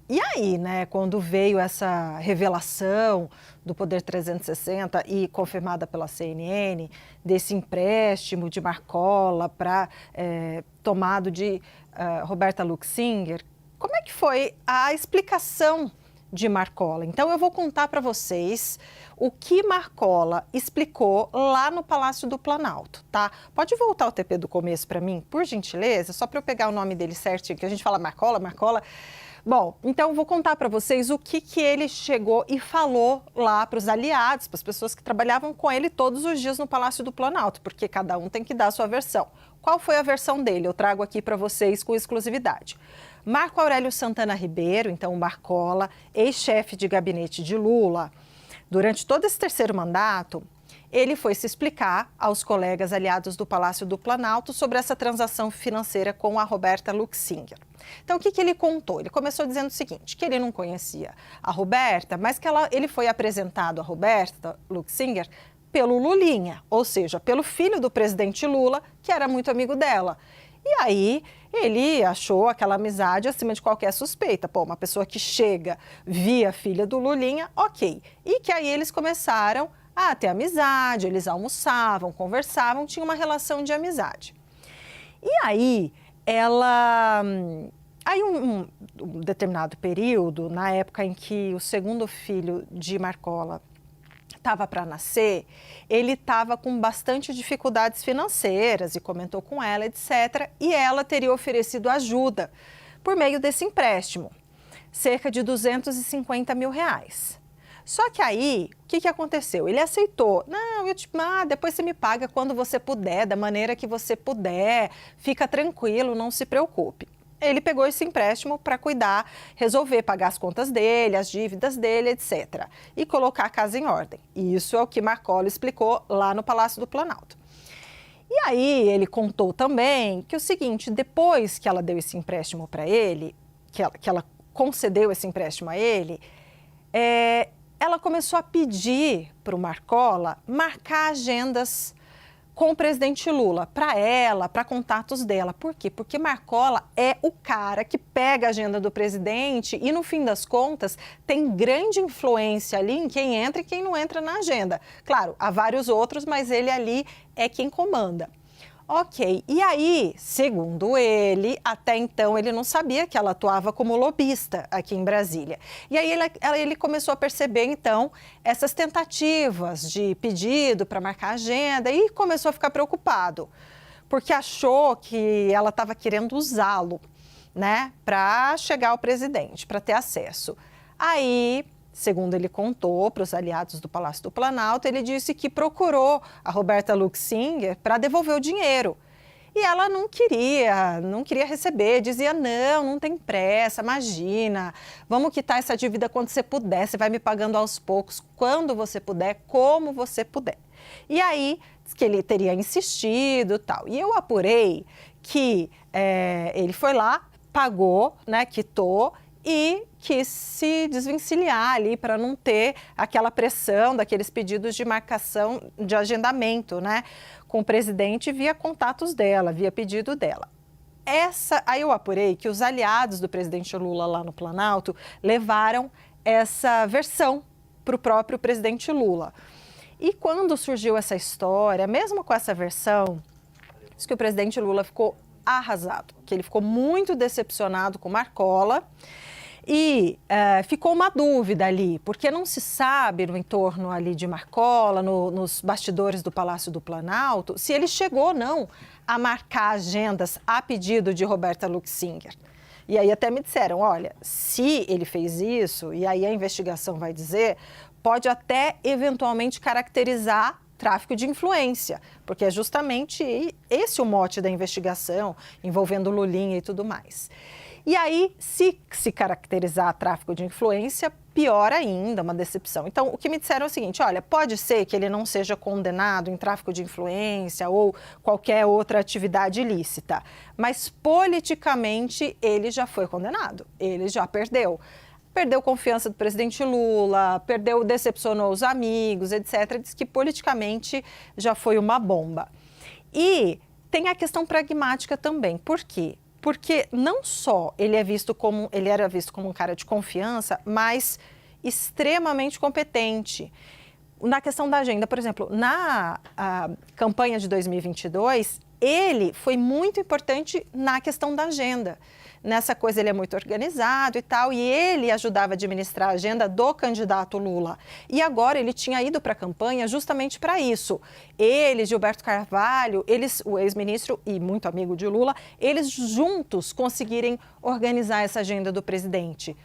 E aí, né, quando veio essa revelação do Poder 360 e confirmada pela CNN, desse empréstimo de Marcola para tomado de Roberta Luxinger, como é que foi a explicação de Marcola? Então, eu vou contar para vocês o que Marcola explicou lá no Palácio do Planalto, tá? Pode voltar o TP do começo para mim, por gentileza, só para eu pegar o nome dele certinho, que a gente fala Marcola. Bom, então vou contar para vocês o que ele chegou e falou lá para os aliados, para as pessoas que trabalhavam com ele todos os dias no Palácio do Planalto, porque cada um tem que dar a sua versão. Qual foi a versão dele? Eu trago aqui para vocês com exclusividade. Marco Aurélio Santana Ribeiro, então Marcola, ex-chefe de gabinete de Lula, durante todo esse terceiro mandato, ele foi se explicar aos colegas aliados do Palácio do Planalto sobre essa transação financeira com a Roberta Luxinger. Então, o que ele contou? Ele começou dizendo o seguinte, que ele não conhecia a Roberta, mas que ele foi apresentado a Roberta Luxinger pelo Lulinha, ou seja, pelo filho do presidente Lula, que era muito amigo dela. E aí, ele achou aquela amizade acima de qualquer suspeita. Pô, uma pessoa que chega via filha do Lulinha, ok. E que aí eles começaram a ter amizade, eles almoçavam, conversavam, tinha uma relação de amizade. E aí, um determinado período, na época em que o segundo filho de Marcola estava para nascer, ele estava com bastante dificuldades financeiras e comentou com ela, etc. E ela teria oferecido ajuda por meio desse empréstimo, cerca de R$250 mil. Só que aí, o que aconteceu? Ele aceitou. Não, depois você me paga quando você puder, da maneira que você puder, fica tranquilo, não se preocupe. Ele pegou esse empréstimo para cuidar, resolver pagar as contas dele, as dívidas dele, etc. E colocar a casa em ordem. E isso é o que Marcola explicou lá no Palácio do Planalto. E aí ele contou também que o seguinte, depois que ela deu esse empréstimo para ele, que ela concedeu esse empréstimo a ele, ela começou a pedir para o Marcola marcar agendas com o presidente Lula, para ela, para contatos dela. Por quê? Porque Marcola é o cara que pega a agenda do presidente e, no fim das contas, tem grande influência ali em quem entra e quem não entra na agenda. Claro, há vários outros, mas ele ali é quem comanda. Ok, e aí, segundo ele, até então ele não sabia que ela atuava como lobista aqui em Brasília. E aí ele começou a perceber, então, essas tentativas de pedido para marcar agenda e começou a ficar preocupado, porque achou que ela estava querendo usá-lo, né, para chegar ao presidente, para ter acesso. Aí, segundo ele contou para os aliados do Palácio do Planalto, ele disse que procurou a Roberta Luxinger para devolver o dinheiro. E ela não queria receber, dizia, não tem pressa, imagina, vamos quitar essa dívida quando você puder, você vai me pagando aos poucos, quando você puder, como você puder. E aí, diz que ele teria insistido e tal. E eu apurei que ele foi lá, pagou, né, quitou, e quis se desvencilhar ali para não ter aquela pressão daqueles pedidos de marcação de agendamento, né, com o presidente via contatos dela, via pedido dela. Aí eu apurei que os aliados do presidente Lula lá no Planalto levaram essa versão para o próprio presidente Lula. E quando surgiu essa história, mesmo com essa versão, diz que o presidente Lula ficou arrasado, que ele ficou muito decepcionado com Marcola. E ficou uma dúvida ali, porque não se sabe no entorno ali de Marcola, nos bastidores do Palácio do Planalto, se ele chegou ou não a marcar agendas a pedido de Roberta Luxinger. E aí até me disseram, olha, se ele fez isso, e aí a investigação vai dizer, pode até eventualmente caracterizar tráfico de influência, porque é justamente esse o mote da investigação, envolvendo Lulinha e tudo mais. E aí, se caracterizar tráfico de influência, pior ainda, uma decepção. Então, o que me disseram é o seguinte, olha, pode ser que ele não seja condenado em tráfico de influência ou qualquer outra atividade ilícita, mas politicamente ele já foi condenado, ele já perdeu. Perdeu confiança do presidente Lula, decepcionou os amigos, etc. Diz que politicamente já foi uma bomba. E tem a questão pragmática também, por quê? Porque não só ele ele era visto como um cara de confiança, mas extremamente competente. Na questão da agenda, por exemplo, na campanha de 2022, ele foi muito importante na questão da agenda. Nessa coisa ele é muito organizado e tal, e ele ajudava a administrar a agenda do candidato Lula. E agora ele tinha ido para a campanha justamente para isso. Ele, Gilberto Carvalho, o ex-ministro e muito amigo de Lula, eles juntos conseguirem organizar essa agenda do presidente,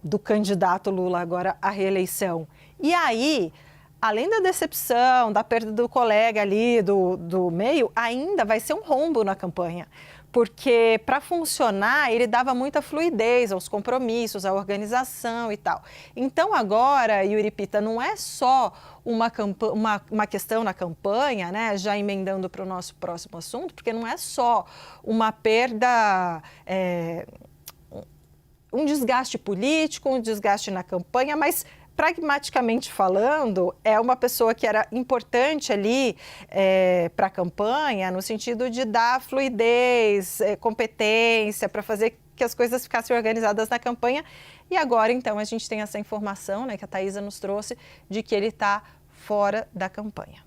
do candidato Lula agora à reeleição. E aí, além da decepção, da perda do colega ali do meio, ainda vai ser um rombo na campanha. Porque para funcionar, ele dava muita fluidez aos compromissos, à organização e tal. Então agora, Yuri Pita, não é só uma questão na campanha, né? Já emendando para o nosso próximo assunto, porque não é só uma perda, um desgaste político, um desgaste na campanha, mas pragmaticamente falando, é uma pessoa que era importante ali para a campanha, no sentido de dar fluidez, competência, para fazer que as coisas ficassem organizadas na campanha. E agora, então, a gente tem essa informação, né, que a Thaisa nos trouxe, de que ele está fora da campanha.